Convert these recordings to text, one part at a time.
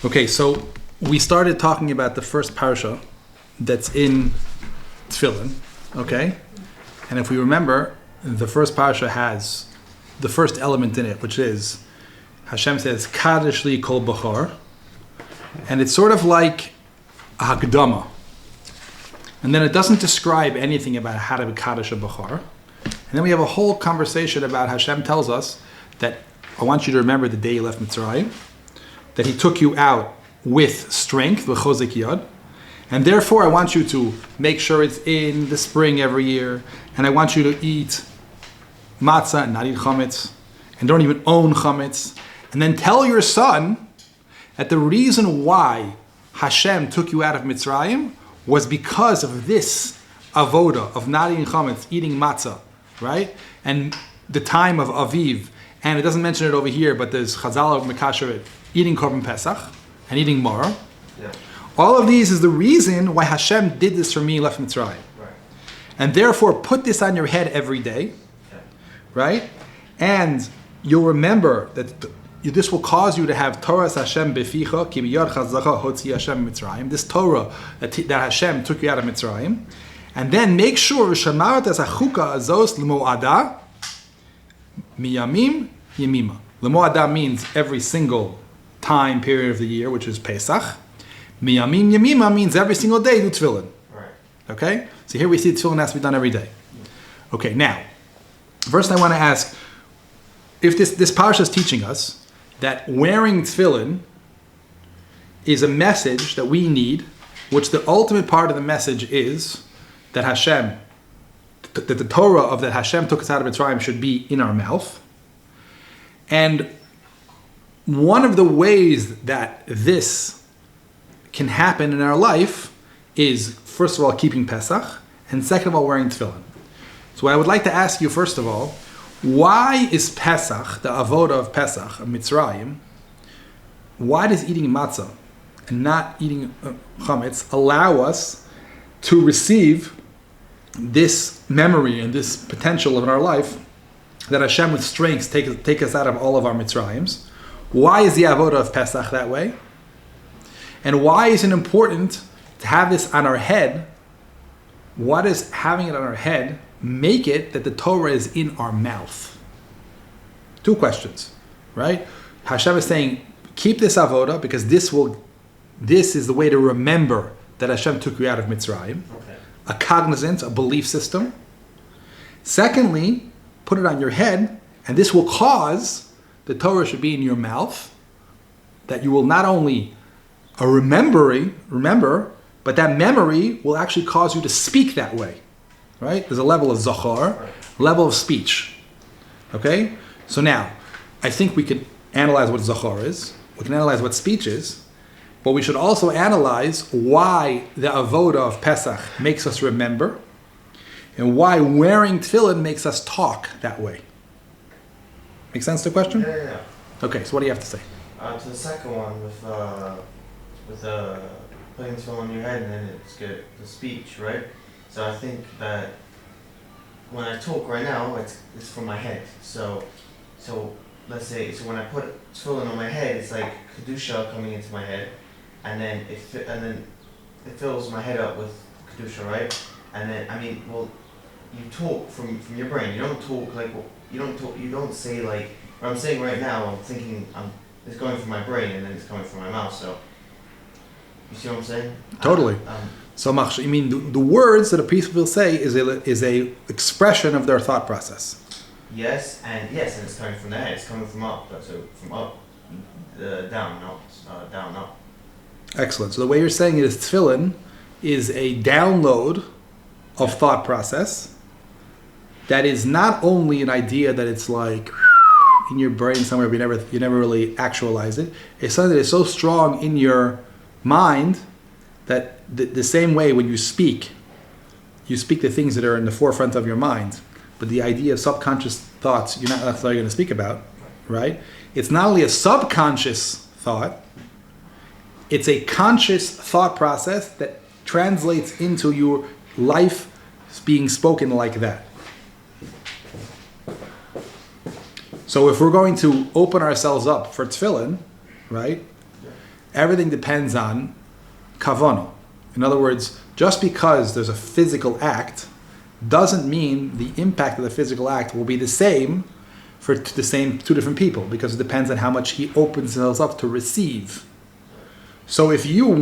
Okay, so we started talking about the first parsha that's in tefiilin, okay? And if we remember, the first parsha has the first element in it, which is Hashem says, Kadosh li kol bachar, and it's sort of like a hakdama. And then it doesn't describe anything about how to be Kadosh a bachar. And then we have a whole conversation about Hashem tells us that I want you to remember the day you left Mitzrayim, that He took you out with strength, v'chozek yad, and therefore I want you to make sure it's in the spring every year, and I want you to eat matzah and not eat chametz, and don't even own chametz, and then tell your son that the reason why Hashem took you out of Mitzrayim was because of this avoda of not eating chametz, eating matzah, right? And the time of Aviv, and it doesn't mention it over here, but there's Chazal of Mekasher, eating Korban Pesach and eating Maror. Yeah. All of these is the reason why Hashem did this for me, left Mitzrayim. Right. And therefore, put this on your head every day, right? And you'll remember that this will cause you to have Torah Hashem beficha, ki biyad chazacha hotzi Hashem Mitzrayim. This Torah that Hashem took you out of Mitzrayim, and then make sure shamarat as achuka azos l'mo'ada miyamim yemima. L'mo'ada means every single time period of the year, which is Pesach. Miyamim yemima means every single day do tefiilin. Right. Okay? So here we see tefiilin has to be done every day. Okay, now, first I want to ask, if this parsha is teaching us that wearing tefiilin is a message that we need, which the ultimate part of the message is that Hashem, that the Torah of that Hashem took us out of Mitzrayim should be in our mouth. And one of the ways that this can happen in our life is, first of all, keeping Pesach, and second of all, wearing tefiilin. So I would like to ask you, first of all, why is Pesach, the avoda of Pesach, of Mitzrayim, why does eating matzah and not eating chametz allow us to receive this memory and this potential in our life that Hashem with strength take us out of all of our Mitzrayims? Why is the avoda of Pesach that way? And why is it important to have this on our head? Why does having it on our head make it that the Torah is in our mouth? Two questions, right? Hashem is saying, keep this avoda because this is the way to remember that Hashem took you out of Mitzrayim. Okay. A cognizance, a belief system. Secondly, put it on your head, and this will cause the Torah should be in your mouth, that you will not only remember, but that memory will actually cause you to speak that way, right? There's a level of zachar, level of speech, okay? So now, I think we could analyze what zachar is, we can analyze what speech is, but we should also analyze why the avoda of Pesach makes us remember, and why wearing tefiilin makes us talk that way. Make sense to the question? Yeah. Okay, so what do you have to say? To the second one, with putting tefiilin on your head and then it's good, the speech, right? So I think that when I talk right now, it's from my head. So let's say, so when I put tefiilin on my head, it's like kedusha coming into my head, and then it fills my head up with kedusha, right? And then you talk from your brain. You don't talk like you don't say like what I'm saying right now. I'm thinking it's going from my brain and then it's coming from my mouth. So you see what I'm saying? Totally. So you mean the words that a people will say is a expression of their thought process. Yes, and it's coming from the head. It's coming from up. So from up, down, up. Excellent. So the way you're saying it is tefiilin is a download of thought process that is not only an idea that it's like in your brain somewhere, but you never really actualize it. It's something that is so strong in your mind that the same way when you speak the things that are in the forefront of your mind, but the idea of subconscious thoughts you're not necessarily going to speak about, right? It's not only a subconscious thought, it's a conscious thought process that translates into your life being spoken like that. So if we're going to open ourselves up for tefiilin, right? Everything depends on kavanah. In other words, just because there's a physical act doesn't mean the impact of the physical act will be the same for the same two different people, because it depends on how much he opens himself up to receive. So if you're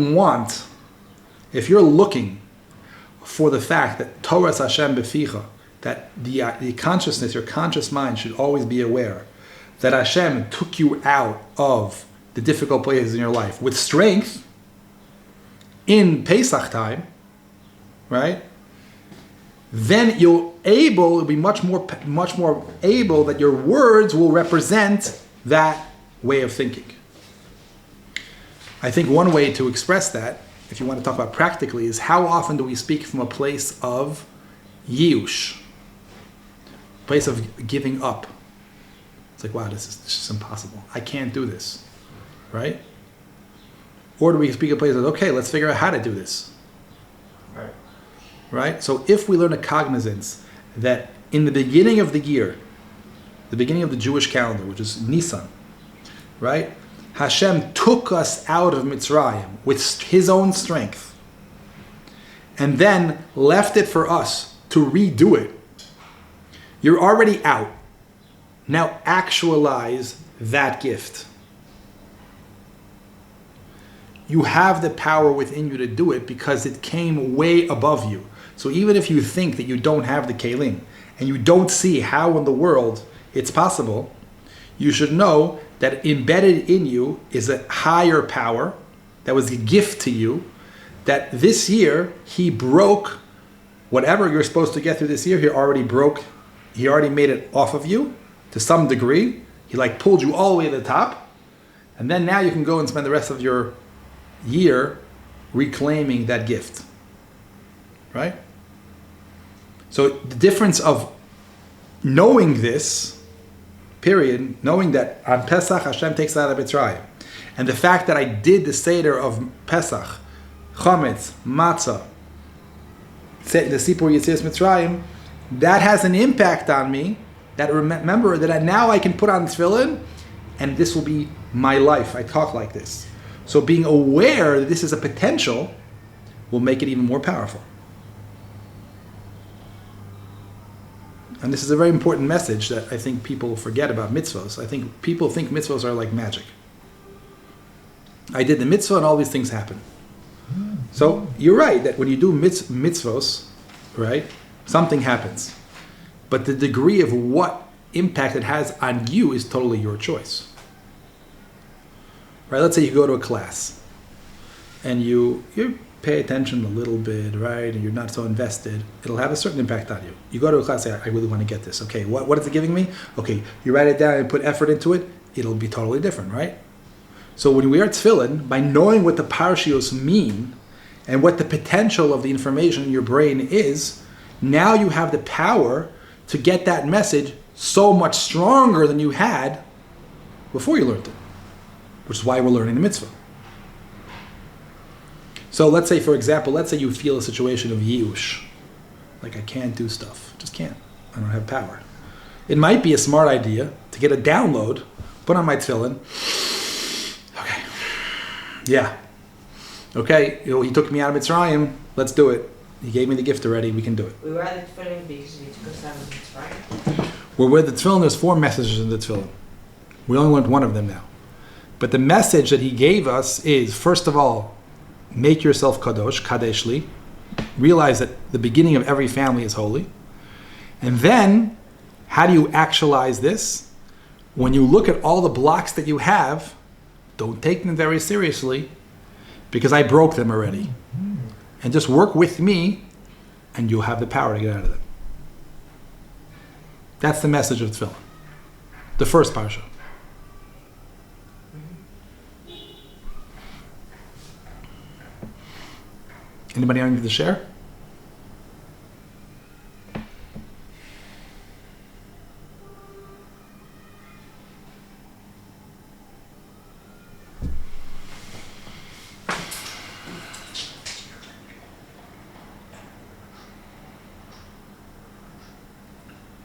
looking for the fact that Torah Hashem beficha, that the consciousness, your conscious mind should always be aware that Hashem took you out of the difficult places in your life with strength in Pesach time, right? Then you'll be much more able that your words will represent that way of thinking. I think one way to express that, if you want to talk about practically, is how often do we speak from a place of yiush, place of giving up. It's like, wow, this is just impossible. I can't do this, right? Or do we speak a place of, okay, let's figure out how to do this, right? So if we learn a cognizance that in the beginning of the year, the beginning of the Jewish calendar, which is Nisan, right? Hashem took us out of Mitzrayim with His own strength and then left it for us to redo it. You're already out. Now actualize that gift. You have the power within you to do it because it came way above you. So even if you think that you don't have the kelim and you don't see how in the world it's possible, you should know that embedded in you is a higher power that was a gift to you, that this year He broke whatever you're supposed to get through this year. He already made it off of you to some degree. He pulled you all the way to the top, and then now you can go and spend the rest of your year reclaiming that gift, right? So the difference of knowing this, period, knowing that on Pesach Hashem takes out of Mitzrayim, and the fact that I did the Seder of Pesach, Chametz, Matzah, the Sipur Yetzias Mitzrayim, that has an impact on me, that remember that now I can put on tefiilin, and this will be my life. I talk like this. So being aware that this is a potential will make it even more powerful. And this is a very important message that I think people forget about mitzvos. I think people think mitzvos are like magic. I did the mitzvah and all these things happen. So you're right that when you do mitzvos, right, something happens. But the degree of what impact it has on you is totally your choice. Right? Let's say you go to a class and you pay attention a little bit, right? And you're not so invested. It'll have a certain impact on you. You go to a class, say, I really want to get this. Okay, what is it giving me? Okay, you write it down and put effort into it, it'll be totally different, right? So when we wear tefiilin, by knowing what the parshios mean and what the potential of the information in your brain is, now you have the power to get that message so much stronger than you had before you learned it, which is why we're learning the mitzvah. So let's say, for example, you feel a situation of yiush. Like, I can't do stuff. Just can't. I don't have power. It might be a smart idea to get a download, put on my tefiilin. Okay. Yeah. Okay, He took me out of Mitzrayim. Let's do it. He gave me the gift already. We can do it. We wear the tefiilin because He took us out of Mitzrayim. We're with the tefiilin. There's 4 messages in the tefiilin. We only learned one of them now. But the message that He gave us is, first of all, make yourself kadosh, kadeshli. Realize that the beginning of every family is holy. And then, how do you actualize this? When you look at all the blocks that you have, don't take them very seriously, because I broke them already. And just work with me, and you'll have the power to get out of them. That's the message of tefiilin. The first parsha. Anybody anything to share?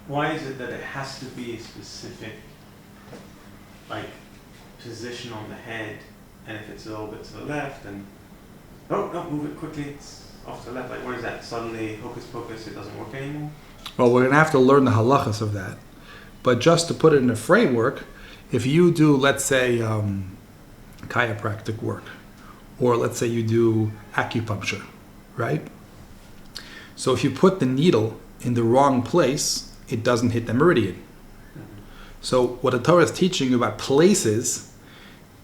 Why is it that it has to be a specific, position on the head And if it's a little bit to the left, then no, move it quickly. It's off to the left. Like, what is that? Suddenly, hocus pocus, it doesn't work anymore. Well, we're going to have to learn the halachas of that. But just to put it in a framework, if you do, let's say, chiropractic work, or let's say you do acupuncture, right? So if you put the needle in the wrong place, it doesn't hit the meridian. So what the Torah is teaching you about places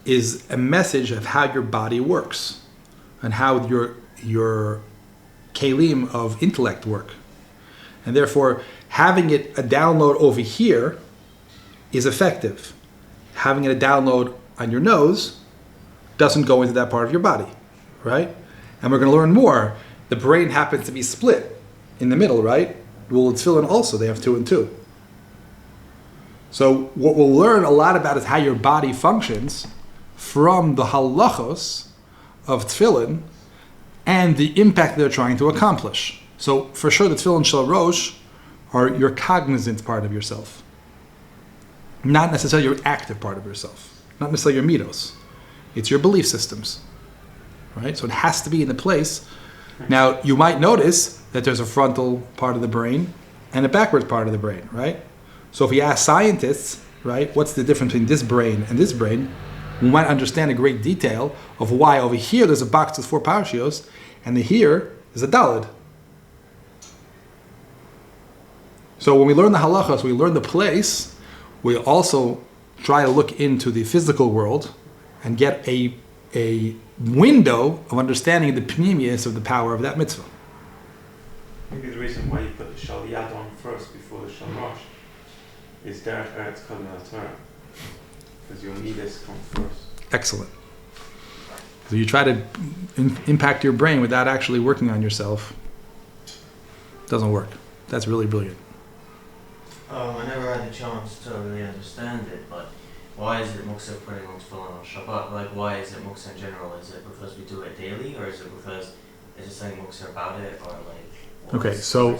is a message of how your body works and how your kelim of intellect work. And therefore, having it a download over here is effective. Having it a download on your nose doesn't go into that part of your body, right? And we're going to learn more. The brain happens to be split in the middle, right? Well, it's tefiilin also. They have 2 and 2. So what we'll learn a lot about is how your body functions from the halachos of tefiilin and the impact they're trying to accomplish. So for sure, the tefiilin shel rosh are your cognizant part of yourself, not necessarily your active part of yourself, not necessarily your midos. It's your belief systems, right? So it has to be in the place. Now, you might notice that there's a frontal part of the brain and a backwards part of the brain, right? So if we ask scientists, right, what's the difference between this brain and this brain, we might understand a great detail of why over here there's a box with 4 parshios, and here is a daled. So when we learn the halachas, we learn the place, we also try to look into the physical world and get a window of understanding the pneumius of the power of that mitzvah. Maybe the reason why you put the shal yad on first before the shal rosh is derech eretz kodem el Torah, because your midas come first. Excellent. So you try to impact your brain without actually working on yourself. Doesn't work. That's really brilliant. I never had the chance to really understand it, but why is it muksa putting on tefiilin on Shabbat? Like, why is it muksa in general? Is it because we do it daily, or is it because there's something muksa about it, or like? Okay, so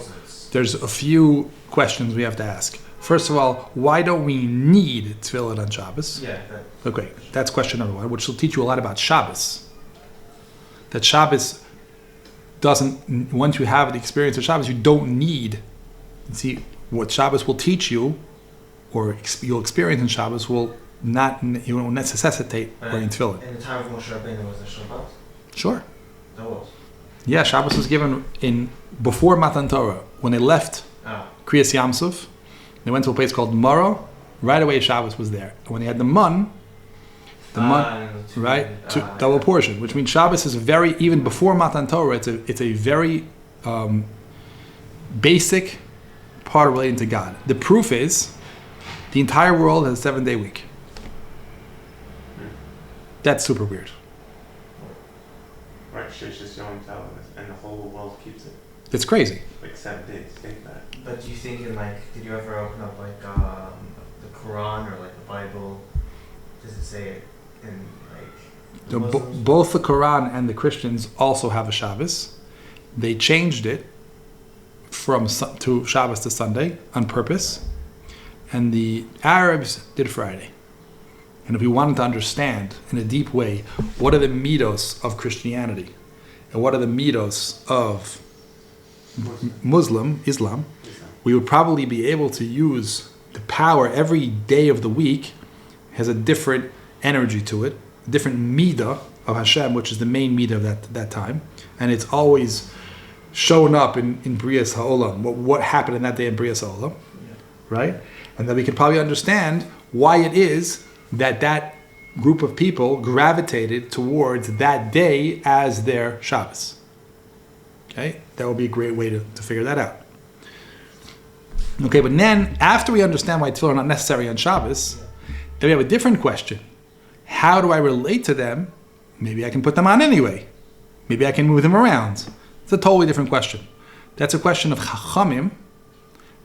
there's a few questions we have to ask. First of all, why don't we need tefiilin on Shabbos? Yeah. Okay, that's question number 1, which will teach you a lot about Shabbos. That Shabbos doesn't, once you have the experience of Shabbos, you don't need, see, what Shabbos will teach you, or you'll experience in Shabbos, will not, you will necessitate wearing tefiilin. In the time of Moshe Rabbeinu was a Shabbat? Sure. There was. Yeah, Shabbos was given before Matan Torah. When they left Kriyas Yamsuf, they went to a place called Moro. Right away, Shabbos was there. And when they had the mun, right, double portion, which means Shabbos is even before Matan Torah, it's a very basic part relating to God. The proof is the entire world has a 7-day week. That's super weird. Right, Sheshis Yom Tov, and the whole world keeps it. It's crazy. Like 7 days, think that. But do you think did you ever open up like the Quran or like the Bible? Does it say it in like the Muslims? Both the Quran and the Christians also have a Shabbos. They changed it from to Shabbos to Sunday on purpose, and the Arabs did Friday. And if we wanted to understand in a deep way what are the midos of Christianity and what are the midos of Islam, we would probably be able to use the power. Every day of the week has a different energy to it, a different midah of Hashem, which is the main midah of that time, and it's always shown up in Brias Ha'olam, what happened in that day in Brias Ha'olam, right? And then we can probably understand why it is that group of people gravitated towards that day as their Shabbos. Okay? That would be a great way to figure that out. Okay, but then, after we understand why tefiilin are not necessary on Shabbos, then we have a different question. How do I relate to them? Maybe I can put them on anyway. Maybe I can move them around. It's a totally different question. That's a question of Chachamim,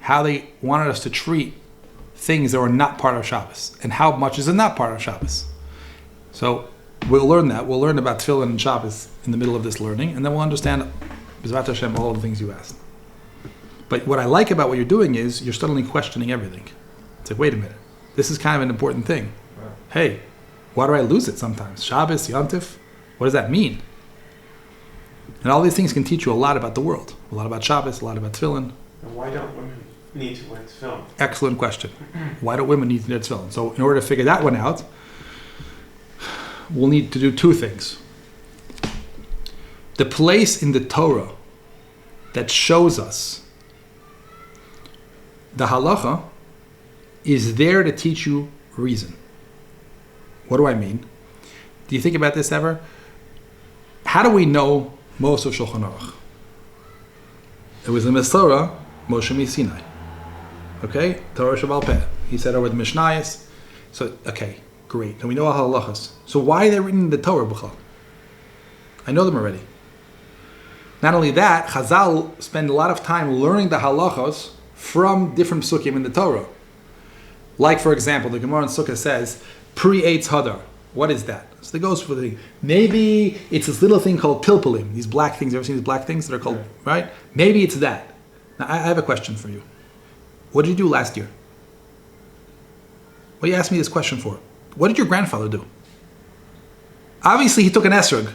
how they wanted us to treat things that were not part of Shabbos, and how much is it not part of Shabbos. So we'll learn that. We'll learn about tefiilin and Shabbos in the middle of this learning, and then we'll understand, B'ezrat Hashem, all the things you asked. But what I like about what you're doing is you're suddenly questioning everything. It's like, wait a minute, this is kind of an important thing. Right. Hey, Why do I lose it sometimes? Shabbos, Yontif, what does that mean? And all these things can teach you a lot about the world. A lot about Shabbos, a lot about tefiilin. And why don't women need to wear tefiilin? Excellent question. Why don't women need to wear tefiilin? So in order to figure that one out, we'll need to do two things. The place in the Torah that shows us the halacha is there to teach you reason. What do I mean? Do you think about this ever? How do we know most of Shulchan Aruch? It was in the Torah, Moshe Sinai. Okay? Torah Shabal Peh. He said over the Mishnayos. So, okay, great. And we know all halachas. So why are they written in the Torah, B'chal? I know them already. Not only that, Chazal spend a lot of time learning the halachos from different psukim in the Torah. Like, for example, the Gemara in Sukkah says, pre-Eitz Hadar. What is that? So it goes for the thing. Maybe it's this little thing called pilpulim. These black things. You ever seen these black things that are called, right? Maybe it's that. Now, I have a question for you. What did you do last year? What do you ask me this question for? What did your grandfather do? Obviously, he took an esrog.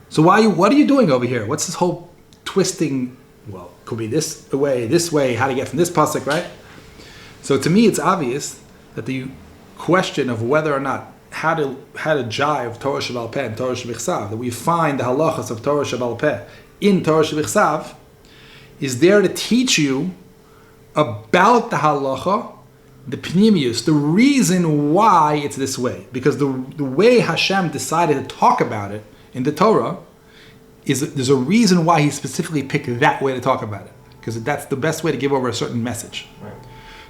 So what are you doing over here? What's this whole twisting? Well, could be this way, how to get from this pasuk, right? So to me, it's obvious that the question of whether or not how to jive Torah Shabal Peh and Torah Shebichsav, that we find the halachas of Torah Shabal Peh in Torah Shebichsav, is there to teach you about the halacha, the pnimius, the reason why it's this way. Because the way Hashem decided to talk about it in the Torah there's a reason why he specifically picked that way to talk about it. Because that's the best way to give over a certain message. Right.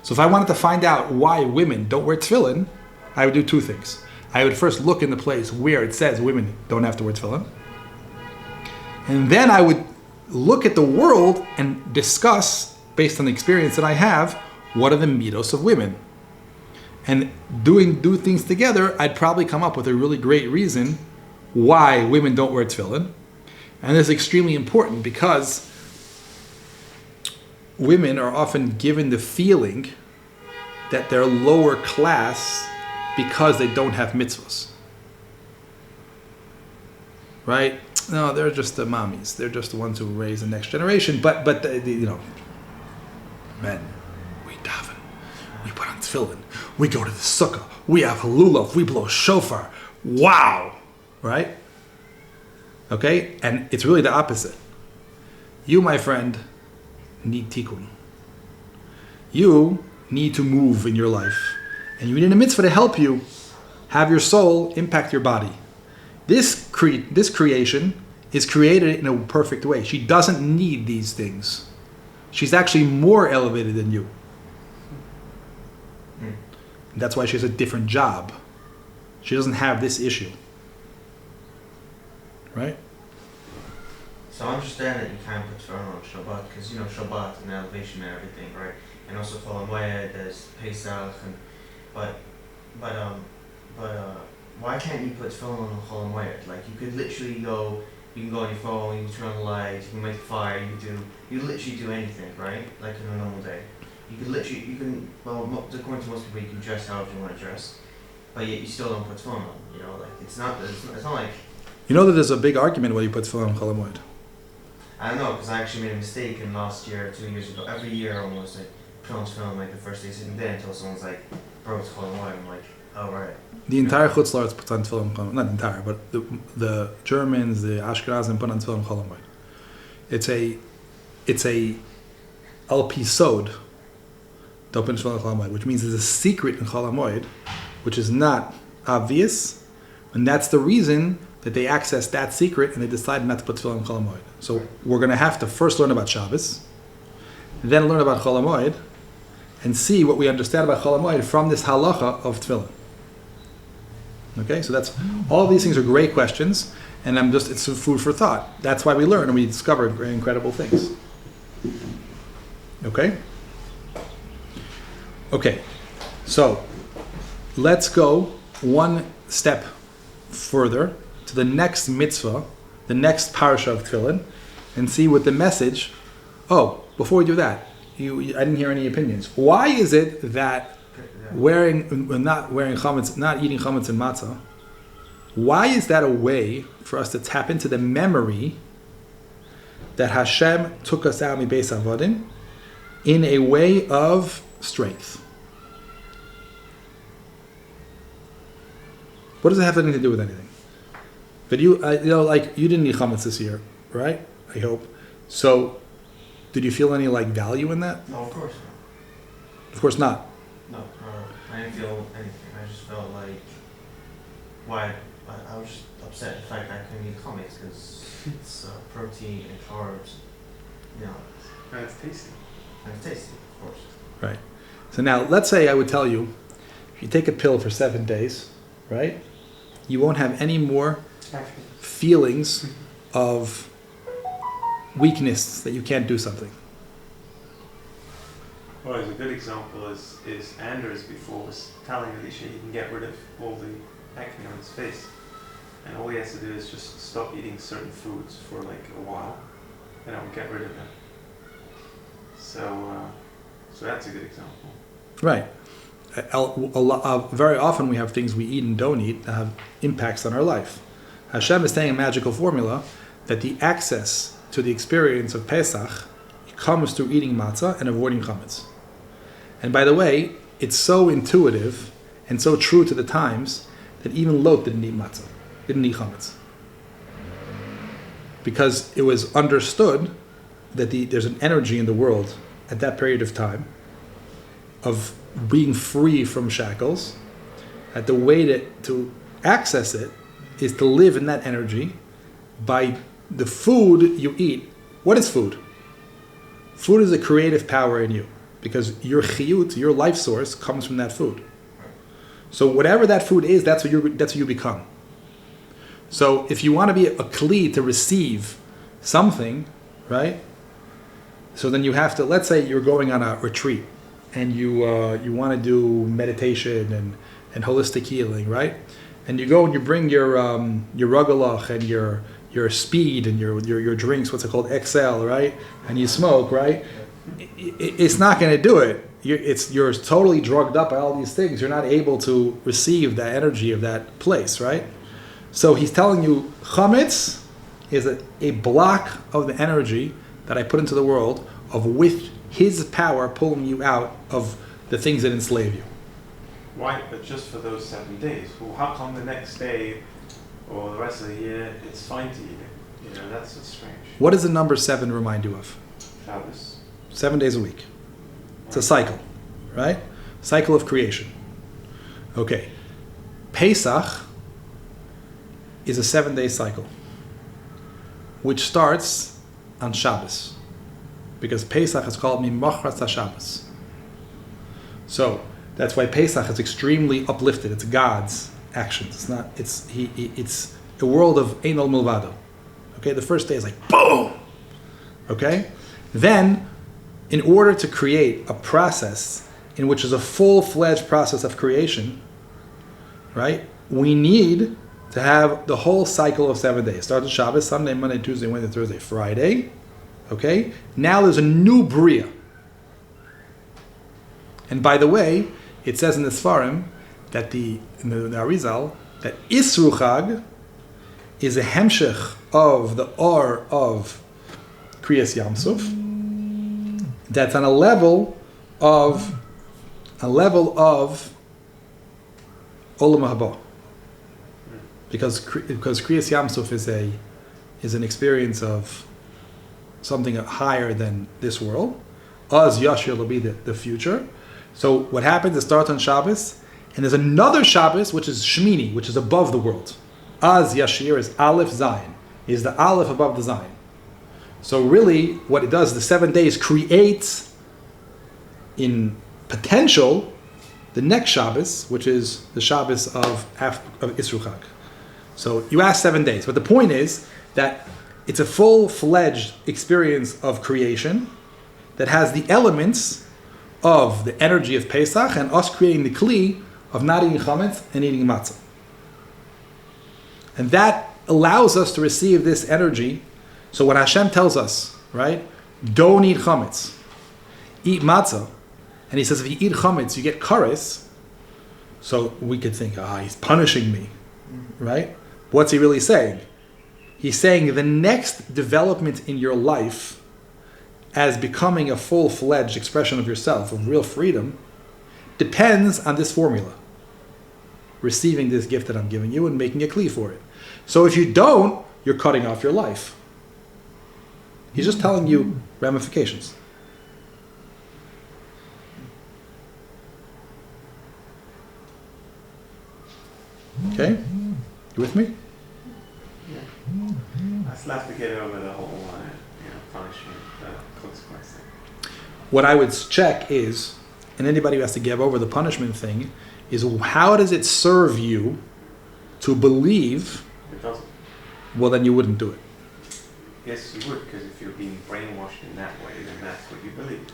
So if I wanted to find out why women don't wear tefillin, I would do two things. I would first look in the place where it says women don't have to wear tefillin. And then I would look at the world and discuss, based on the experience that I have, what are the midos of women. And do things together, I'd probably come up with a really great reason why women don't wear tefillin. And this is extremely important because women are often given the feeling that they're lower class because they don't have mitzvahs. Right? No, they're just the mommies. They're just the ones who raise the next generation. But men, we daven. We put on tefillin. We go to the sukkah. We have halulav. We blow shofar. Wow! Right? Okay? And it's really the opposite. You, my friend, need tikkun. You need to move in your life. And you need a mitzvah to help you have your soul impact your body. This creation is created in a perfect way. She doesn't need these things. She's actually more elevated than you. That's why she has a different job. She doesn't have this issue. Right? So I understand that you can't put tefillin on Shabbat because Shabbat and elevation and everything, right? And also Chol HaMoed, there's Pesach, but why can't you put tefillin on Chol HaMoed? Like you could literally go, you can go on your phone, you can turn on the lights, you can make a fire, you literally do anything, right? Like in a normal day. According to most people, you can dress however you want to dress, but yet you still don't put tefillin on. Like it's not like. You know that there's a big argument whether you put tefillin on Chol HaMoed. I don't know, because I actually made a mistake in last year, 2 years ago. Every year almost, I put on tefillin like the first day sitting there until someone's like, bro, it's Chol HaMoed. I'm like, oh right. The entire Chutz La'aretz puts on tefillin, not the entire, but the Germans, the Ashkenazim put on tefillin Chol HaMoed. It's a LP sod. Don't put tefillin Chol HaMoed, which means there's a secret in Chol HaMoed, which is not obvious, and that's the reason that they access that secret and they decided not to put tefillin Chol HaMoed. So we're going to have to first learn about Shabbos, then learn about Chol HaMoed, and see what we understand about Chol HaMoed from this halacha of tefillin. Okay, so that's all of these things are great questions, and it's food for thought. That's why we learn and we discover incredible things. Okay, so let's go one step further to the next mitzvah, the next parsha of tefiilin, and see what the message. Oh, before we do that, I didn't hear any opinions. Why is it that not wearing chametz, not eating chametz and matzah, why is that a way for us to tap into the memory that Hashem took us out mibeis avodim in a way of strength? What does it have anything to do with anything? But you didn't eat chametz this year, right? I hope. So, did you feel any value in that? No, of course not. Of course not. No, I didn't feel anything. I just felt like why I was just upset the fact I couldn't eat chametz because it's protein and carbs. And it's tasty. And it's tasty, of course. Right. So now, let's say I would tell you, if you take a pill for 7 days, right, you won't have any more feelings of weakness that you can't do something. Well, as a good example is Anders before was telling Alicia he can get rid of all the acne on his face. And all he has to do is just stop eating certain foods for a while, and it will get rid of them. So that's a good example. Right. Very often we have things we eat and don't eat that have impacts on our life. Hashem is saying a magical formula that the access to the experience of Pesach comes through eating matzah and avoiding chametz. And by the way, it's so intuitive and so true to the times that even Lot didn't eat matzah, didn't eat chametz. Because it was understood that there's an energy in the world at that period of time of being free from shackles, that the way to access it is to live in that energy by the food you eat. What is food? Food is a creative power in you, because your chiyut, your life source, comes from that food. So whatever that food is, that's what you become. So if you want to be a kli to receive something, right? So then you have to, let's say you're going on a retreat and you want to do meditation and holistic healing, right? And you go and you bring your rugalach and your speed and your drinks, what's it called, XL, right? And you smoke, right? It's not going to do it. You're totally drugged up by all these things. You're not able to receive that energy of that place, right? So he's telling you, chametz is a block of the energy that I put into the world with his power pulling you out of the things that enslave you. Why? But just for those 7 days. Well, how come the next day or the rest of the year it's fine to eat it? That's so strange. What does the number 7 remind you of? Shabbos. 7 days a week. It's a cycle, right? Cycle of creation. Okay. Pesach is a 7-day cycle, which starts on Shabbos, because Pesach is called Mimachras HaShabbos. So that's why Pesach is extremely uplifted. It's God's actions. It's a world of Einol Milvado. Okay, the first day is like boom. Okay, then in order to create a process in which is a full-fledged process of creation, right? We need to have the whole cycle of 7 days. Start on Shabbos, Sunday, Monday, Tuesday, Wednesday, Thursday, Friday. Okay? Now there's a new Bria. And by the way, it says in the Sfarim that in the Arizal that Isru Chag is a hemshech of the Or of Kriyas Yamsuf. That's on a level of Olam Haba. Because Kriyas Yamsuf is an experience of something higher than this world. Az Yashir will be the future. So what happens is start on Shabbos, and there's another Shabbos which is Shmini, which is above the world. Az Yashir is Aleph Zayin, is the Aleph above the Zayin. So really, what it does, the 7 days creates in potential the next Shabbos, which is the Shabbos of Isru Chag. So you ask 7 days, but the point is that it's a full-fledged experience of creation that has the elements of the energy of Pesach and us creating the kli of not eating chametz and eating matzah. And that allows us to receive this energy. So when Hashem tells us, right, don't eat chametz, eat matzah, and he says if you eat chametz, you get kares, So we could think, he's punishing me, right? What's he really saying? He's saying the next development in your life as becoming a full-fledged expression of yourself, of real freedom, depends on this formula. Receiving this gift that I'm giving you and making a kli for it. So if you don't, you're cutting off your life. He's just telling you ramifications. Okay? You with me? I still have to get over the whole punishment, consequence thing. What I would check is, and anybody who has to give over the punishment thing, is how does it serve you to believe? It doesn't. Well, then you wouldn't do it. Yes, you would, because if you're being brainwashed in that way, then that's what you believe.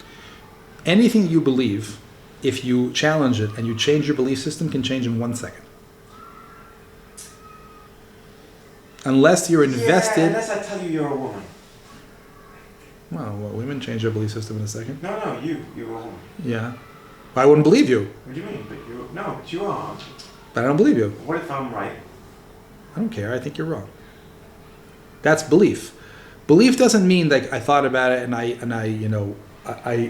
Anything you believe, if you challenge it and you change your belief system, can change in 1 second. Unless you're invested... Yeah, unless I tell you you're a woman. Well, women change their belief system in a second. No, you're a woman. Yeah. I wouldn't believe you. What do you mean? But you are. But I don't believe you. What if I'm right? I don't care. I think you're wrong. That's belief. Belief doesn't mean like I thought about it and I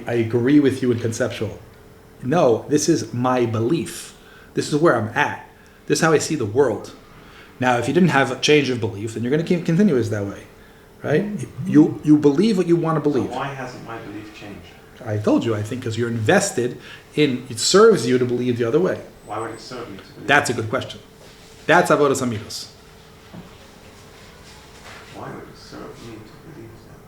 agree with you in conceptual. No, this is my belief. This is where I'm at. This is how I see the world. Now, if you didn't have a change of belief, then you're going to continue as that way, right? You believe what you want to believe. So why hasn't my belief changed? I told you, I think because you're invested in, it serves you to believe the other way. Why would it serve me to believe? That's a good question. That's avodas amidos. Why would it serve me to believe that?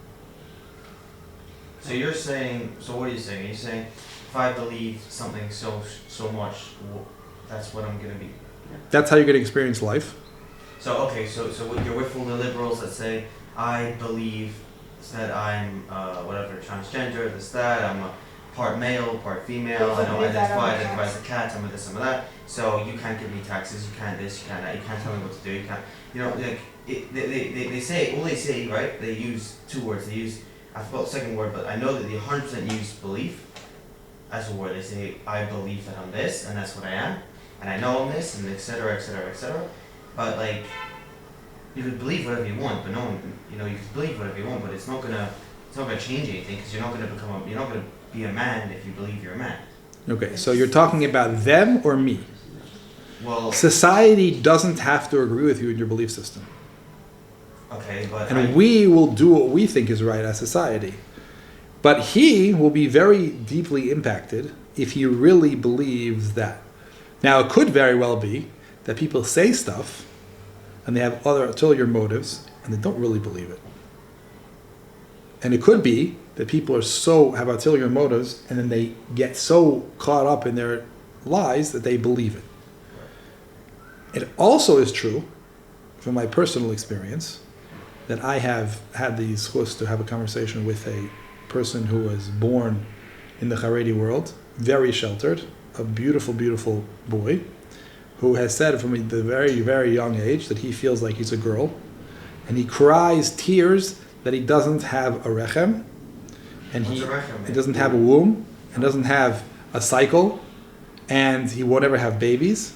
So you're saying, so what are you saying? You're saying, if I believe something so much, that's what I'm going to be. That's how you're going to experience life. So, okay, so you're with all the liberals that say, I believe that I'm, transgender, this, that, I'm a part male, part female, I don't identify as a cat, I'm a this, I'm a that, so you can't give me taxes, you can't this, you can't that, you can't tell me what to do, you can't, they say, all they say, right, they use two words, I forgot the second word, but I know that they 100% use belief as a word. They say, I believe that I'm this, and that's what I am, and I know I'm this, and etc., etc., etc. But like, you could believe whatever you want, but no one, you could believe whatever you want, but it's not gonna change anything, because you're not gonna be a man if you believe you're a man. Okay, so you're talking about them or me? Well, society doesn't have to agree with you in your belief system. Okay, but and we will do what we think is right as society. But he will be very deeply impacted if he really believes that. Now, it could very well be that people say stuff and they have other ulterior motives and they don't really believe it. And it could be that people have ulterior motives and then they get so caught up in their lies that they believe it. It also is true, from my personal experience, that I have had the zchus to have a conversation with a person who was born in the Haredi world, very sheltered, a beautiful, beautiful boy, who has said from the very, very young age that he feels like he's a girl, and he cries tears that he doesn't have a rechem, and he doesn't have a womb, and doesn't have a cycle, and he won't ever have babies,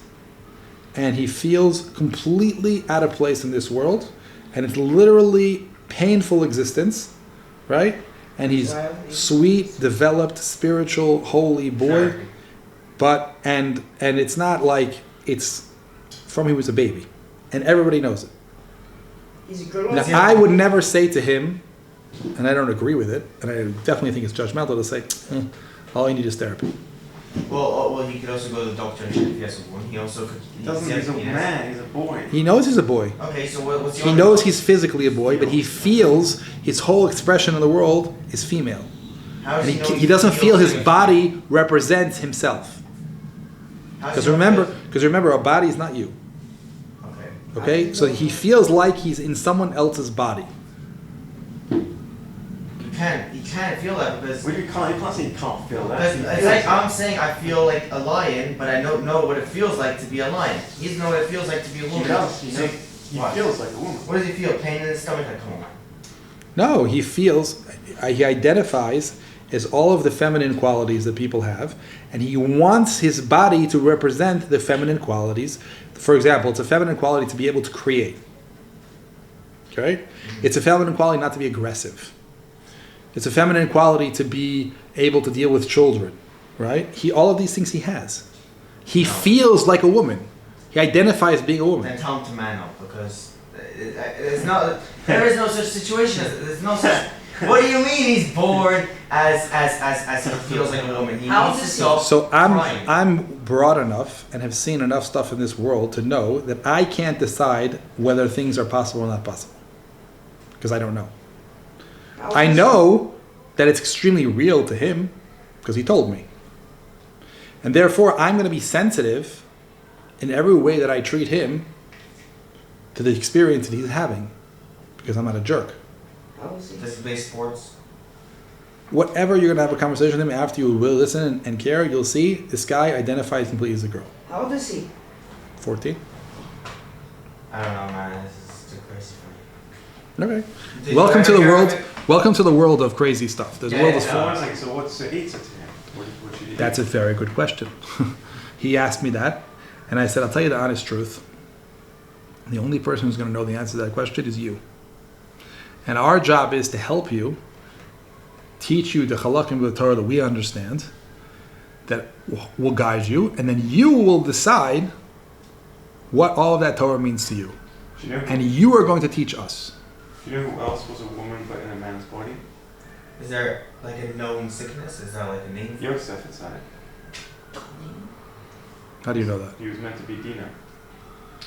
and he feels completely out of place in this world, and it's literally painful existence, right? And he's sweet, developed, spiritual, holy boy, but and it's not like it's from he was a baby, and everybody knows it. He's a good one. Now, I would never say to him, and I don't agree with it, and I definitely think it's judgmental to say, all you need is therapy. Well, he could also go to the doctor and check if he has a wound. He also could. He's a man. He's a boy. He knows he's a boy. Okay, so what's he knows he's physically a boy, but he feels his whole expression in the world is female. And he doesn't feel his body represents himself. Because remember, our body is not you. Okay, so he feels like he's in someone else's body. You can't feel that because you can't say you can't feel that. It's like I'm saying I feel like a lion, but I don't know what it feels like to be a lion. He doesn't know what it feels like to be a woman. He does. He feels like a woman. What does he feel? Pain in his stomach? Like, come on. No, he feels, he identifies is all of the feminine qualities that people have, and he wants his body to represent the feminine qualities. For example, it's a feminine quality to be able to create. Okay? It's a feminine quality not to be aggressive. It's a feminine quality to be able to deal with children, right? All of these things he has. He feels like a woman. He identifies being a woman. Then tell him to man up, because there is no such situation. There's no such. What do you mean he's bored as he feels like a woman? He needs to stop. So crying. I'm broad enough and have seen enough stuff in this world to know that I can't decide whether things are possible or not possible, because I don't know. I know that it's extremely real to him because he told me. And therefore, I'm going to be sensitive in every way that I treat him to the experience that he's having, because I'm not a jerk. Does he play sports? Whatever you're going to have a conversation with him after you will listen and care, you'll see this guy identifies completely as a girl. How old is he? 14. I don't know, man. This is too crazy for me. Okay. Welcome to the world. Welcome to the world of crazy stuff. There's a world of So what's the answer to him? What should he do? That's a very good question. He asked me that, and I said, I'll tell you the honest truth. The only person who's going to know the answer to that question is you. And our job is to help you, teach you the halakim of the Torah that we understand, that will guide you, and then you will decide what all of that Torah means to you. And you are going to teach us. Do you know who else was a woman but in a man's body? Is there like a known sickness? Is there like a name? Yosef inside it. How do you know that? He was meant to be Dina.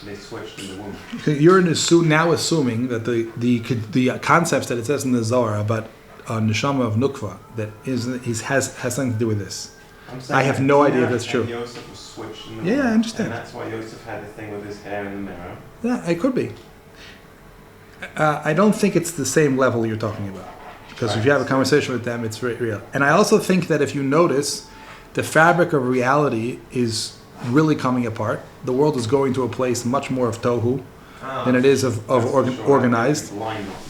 They switched in the womb. You're now assuming that the concepts that it says in the Zohar about neshama of nukva that has something to do with this. I have no idea if that's true. Yosef was switched in the womb. Yeah, I understand. And that's why Yosef had the thing with his hair in the mirror. Yeah, it could be. I don't think it's the same level you're talking about, because if you have a conversation with them, it's very real. And I also think that if you notice, the fabric of reality is really coming apart. The world is going to a place much more of tohu than it is of organized.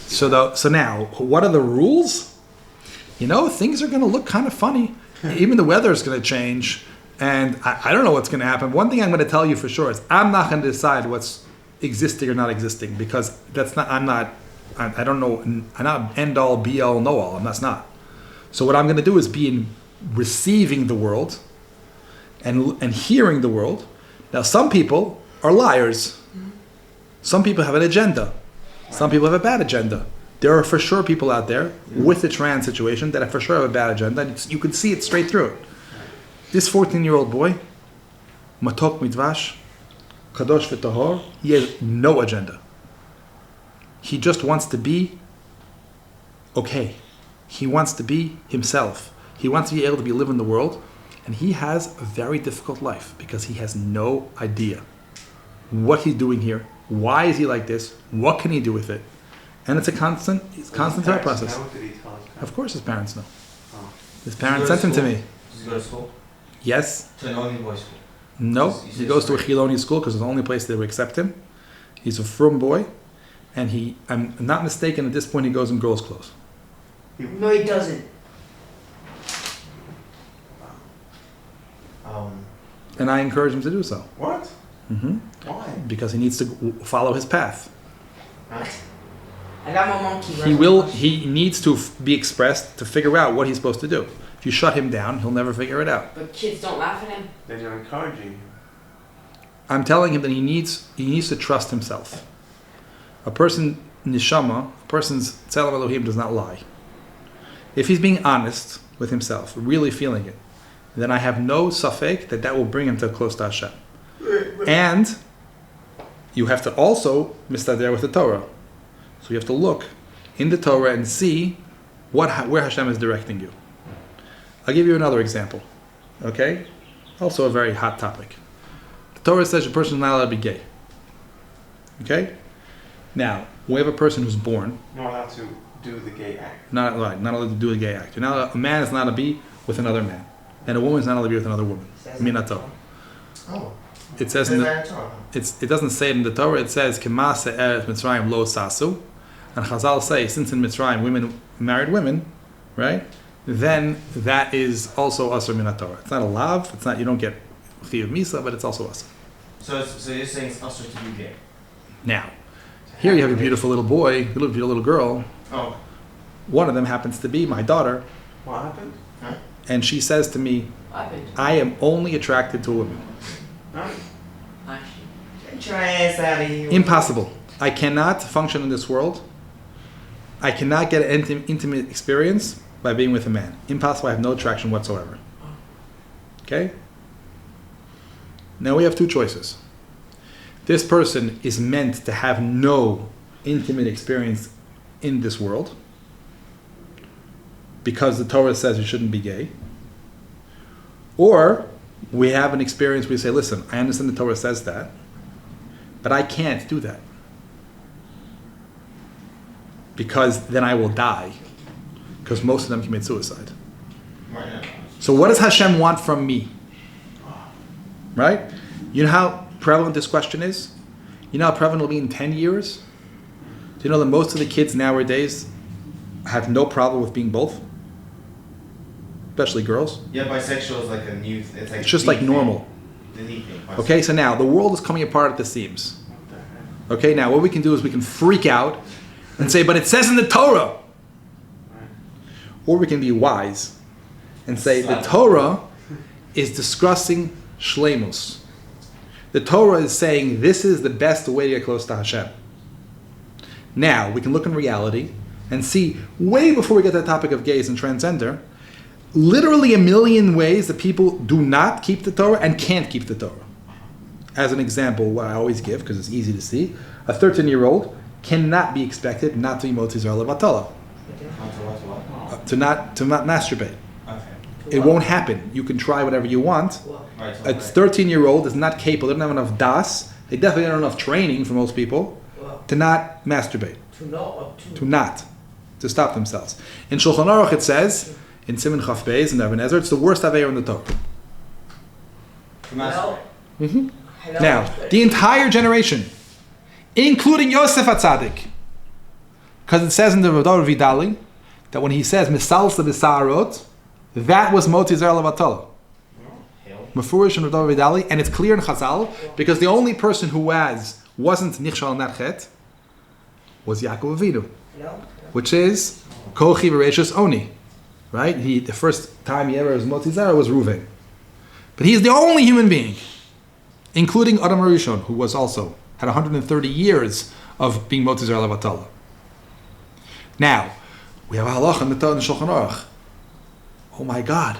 So now, what are the rules? Things are going to look kind of funny. Even the weather is going to change, and I don't know what's going to happen. One thing I'm going to tell you for sure is I'm not going to decide what's existing or not existing, because I don't know. I'm not end all, be all, know all. That's not. So what I'm going to do is be in receiving the world and hearing the world. Now, some people are liars. Some people have an agenda. Some people have a bad agenda. There are for sure people out there with the trans situation that for sure have a bad agenda. You can see it straight through it. This 14-year-old boy, matok midvash, kadosh v'tahor, he has no agenda. He just wants to be okay. He wants to be himself. He wants to be able to live in the world. And he has a very difficult life because he has no idea what he's doing here. Why is he like this? What can he do with it? And it's a constant thought process. Of course his parents know. His parents sent him to me. Does he go to school? Yes. To an only boys school? No. He goes to a Chiloni school because it's the only place they will accept him. He's a frum boy. And I'm not mistaken, at this point he goes in girls' clothes. No, he doesn't. And I encourage him to do so. What? Mm-hmm. Why? Because he needs to follow his path. I got my monkey. He needs to be expressed to figure out what he's supposed to do. If you shut him down, he'll never figure it out. But kids don't laugh at him. Then you're encouraging him. I'm telling him that he needs to trust himself. A person, neshama, a person's tzelem Elohim does not lie. If he's being honest with himself, really feeling it, then I have no safek that will bring him to close to Hashem. And you have to also mistader with the Torah. So you have to look in the Torah and see where Hashem is directing you. I'll give you another example. Okay? Also a very hot topic. The Torah says a person is not allowed to be gay. Okay? Now, we have a person who's born. Not allowed to do the gay act. Not allowed to do a gay act. A man is not allowed to be with another man. And a woman is not allowed to be with another woman. Minato. Oh. It says it doesn't say it in the Torah. It says Kemase Eretz Mitzrayim Lo Sasu, and Chazal say since in Mitzrayim women married women, right? then that is also asur min Torah. It's not a lav. It's not, you don't get chiyuv misa, but it's also asur. So you're saying it's asur to be gay? Now, here you have a beautiful little boy, a beautiful little girl. Oh. One of them happens to be my daughter. What happened? Huh? And she says to me, I am only attracted to women. Huh? Get your ass out of here. Impossible. I cannot function in this world. I cannot get an intimate experience by being with a man. Impossible. I have no attraction whatsoever. Okay? Now we have two choices. This person is meant to have no intimate experience in this world because the Torah says you shouldn't be gay. Or we have an experience where we say, listen, I understand the Torah says that, but I can't do that because then I will die, because most of them commit suicide. Right. So what does Hashem want from me? Right? You know how prevalent this question is? You know how prevalent it'll be in 10 years? Do you know that most of the kids nowadays have no problem with being both? Especially girls. Yeah, bisexual is like a new. It's just like normal. The neat thing. Okay, so now the world is coming apart at the seams. Okay, now what we can do is we can freak out and say, but it says in the Torah. Or we can be wise and say the Torah is discussing shleimus. The Torah is saying this is the best way to get close to Hashem. Now, we can look in reality and see, way before we get to the topic of gays and transgender, literally a million ways that people do not keep the Torah and can't keep the Torah. As an example, what I always give, because it's easy to see, a 13-year-old cannot be expected not to be motzi zar levatala. To not masturbate. Okay. It won't happen. You can try whatever you want. Right, A 13-year-old is not capable. They don't have enough das. They definitely don't have enough training for most people to not masturbate. To stop themselves. In Shulchan Aruch it says, in Siman Chaf Beis and Ibn Ezra, it's the worst aveir in the Torah. Mm-hmm. Now, the entire generation, including Yosef HaTzadik, because it says in the Rav Vidali that when he says Misalsa B'Sa'arot, that was Moti Zer Levatala. Mefurish and Rav Vidali, and it's clear in Chazal because the only person who wasn't Nichshal in that chet was Yaakov Avinu, which is Kochi V'Reishus Oni, right? The first time he ever was Moti Zer was Ruvain, but he's the only human being, including Adam Harishon, who was also had 130 years of being Moti Zer Levatala. Now, we have a halach in the Torah and Shulchan Aruch. Oh my God,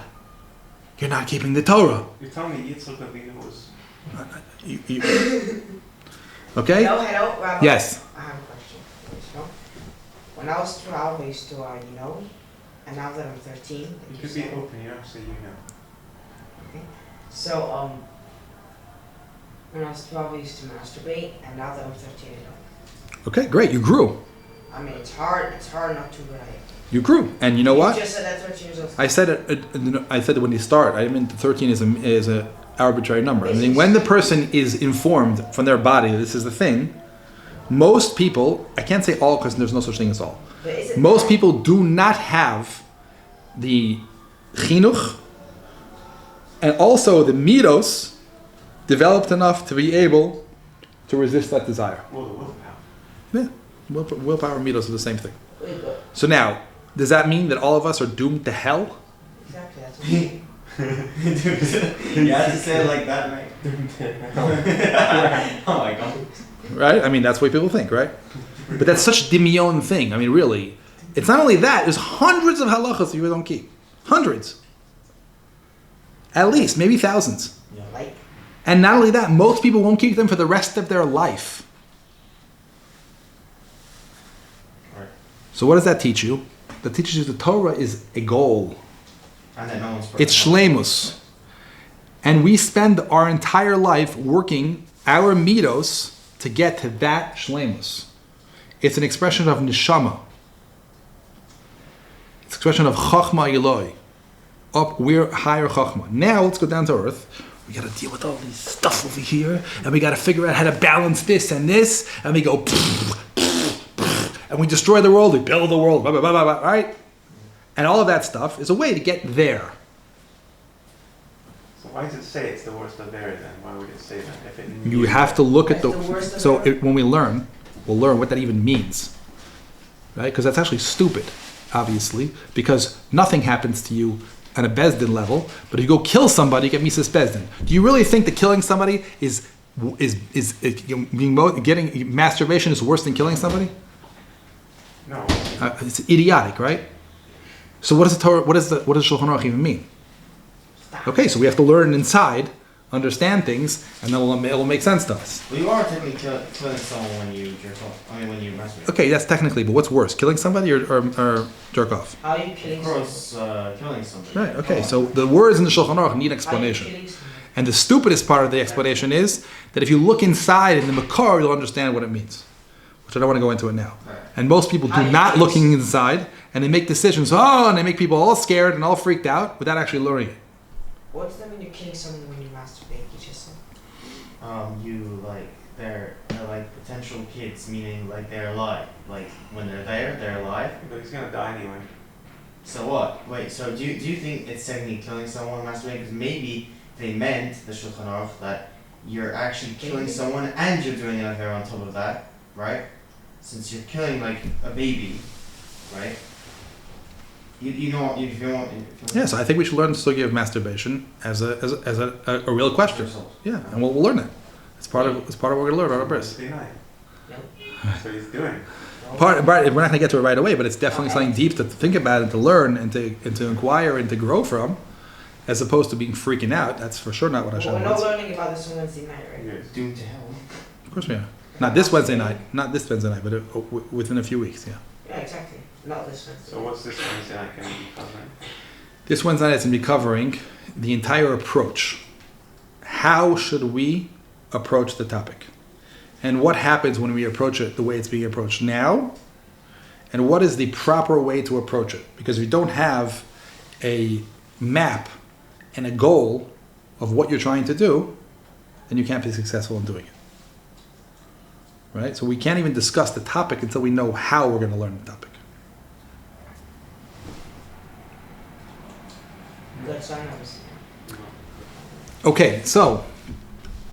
you're not keeping the Torah. You're telling me Yitzchak Avinu was... Okay? Hello, Rabbi. Yes. I have a question. When I was 12, I used to, and now that I'm 13... You could be open, you don't say you know. Okay. So, when I was 12, I used to masturbate, and now that I'm 13, I don't. Okay, great. You grew. I mean, it's hard not to, but You grew, and you know what? You just said at 13 years old. I said that when you start. I mean, 13 is a arbitrary number. I mean, when the person is informed from their body, this is the thing. Most people, I can't say all because there's no such thing as all. Most people do not have the chinuch and also the midos developed enough to be able to resist that desire. Well, the willpower. Yeah. Willpower and midos are the same thing. So now, does that mean that all of us are doomed to hell? Exactly, that's what I mean. You have to say it like that, right? Oh my God. Right? I mean, that's what people think, right? But that's such a dimion thing. I mean, really. It's not only that, there's hundreds of halachas you don't keep. Hundreds. At least, maybe thousands. Like? And not only that, most people won't keep them for the rest of their life. So what does that teach you? That teaches you the Torah is a goal. And that no one's It's shleimus. And we spend our entire life working our midos to get to that shleimus. It's an expression of neshama. It's an expression of chachma Eloi. We're higher chachma. Now let's go down to earth. We got to deal with all these stuff over here, and we got to figure out how to balance this and this, and we go, and we destroy the world, we build the world, blah, blah, blah, blah, blah, right? And all of that stuff is a way to get there. So why does it say it's the worst of error then? Why would it say that? If it You have to look at That's the worst of so error? when we learn, we'll learn what that even means, right? Because that's actually stupid, obviously, because nothing happens to you at a Bezdin level, but if you go kill somebody, you get Mises Bezdin. Do you really think that killing somebody is getting masturbation is worse than killing somebody? No. It's idiotic, right? So what does the Torah? What does Shulchan Aruch even mean? Stop. Okay, so we have to learn inside, understand things, and then it'll make sense to us. Well, you are technically killing someone when you jerk off. I mean, when you masturbate. Okay, that's technically, but what's worse, killing somebody or jerk off? How are you killing Of someone? course, killing somebody. Right. Okay. So the words in the Shulchan Aruch need How are you explanation, killing someone? and the stupidest part of the explanation is that if you look inside in the Makar, you'll understand what it means, which I don't want to go into it now. Right. And most people How do you not kill- looking inside, and they make decisions. Oh, and they make people all scared and all freaked out without actually learning it. What does that mean you're killing someone when you masturbate? You just said. You like they're like potential kids, meaning like they're alive. Like when they're there, they're alive. But he's gonna die anyway. So what? Wait. So do you think it's technically killing someone masturbating? Because maybe they meant the Shulchan Aruch that you're actually killing someone and you're doing an affair on top of that, right? Since you're killing like a baby, right? You know if you want. Yes, I think we should learn the sugya of masturbation as a real question. Yeah, and we'll learn it. It's part of what we're going to learn on our bris. That's what he's doing. We're not going to get to it right away, but it's definitely something deep to think about and to learn and to inquire and to grow from, as opposed to being freaking out. That's for sure not what Well, Hashem we're not wants. learning about this on Wednesday night, right? Yes. Doomed to hell. Of course we are. Not this Wednesday night, but within a few weeks. Yeah. Yeah, exactly. Not this Wednesday. So what's this Wednesday night going to be covering? This Wednesday night is going to be covering the entire approach. How should we approach the topic? And what happens when we approach it the way it's being approached now? And what is the proper way to approach it? Because if you don't have a map and a goal of what you're trying to do, then you can't be successful in doing it. Right? So we can't even discuss the topic until we know how we're going to learn the topic. Good sign, obviously. Okay, so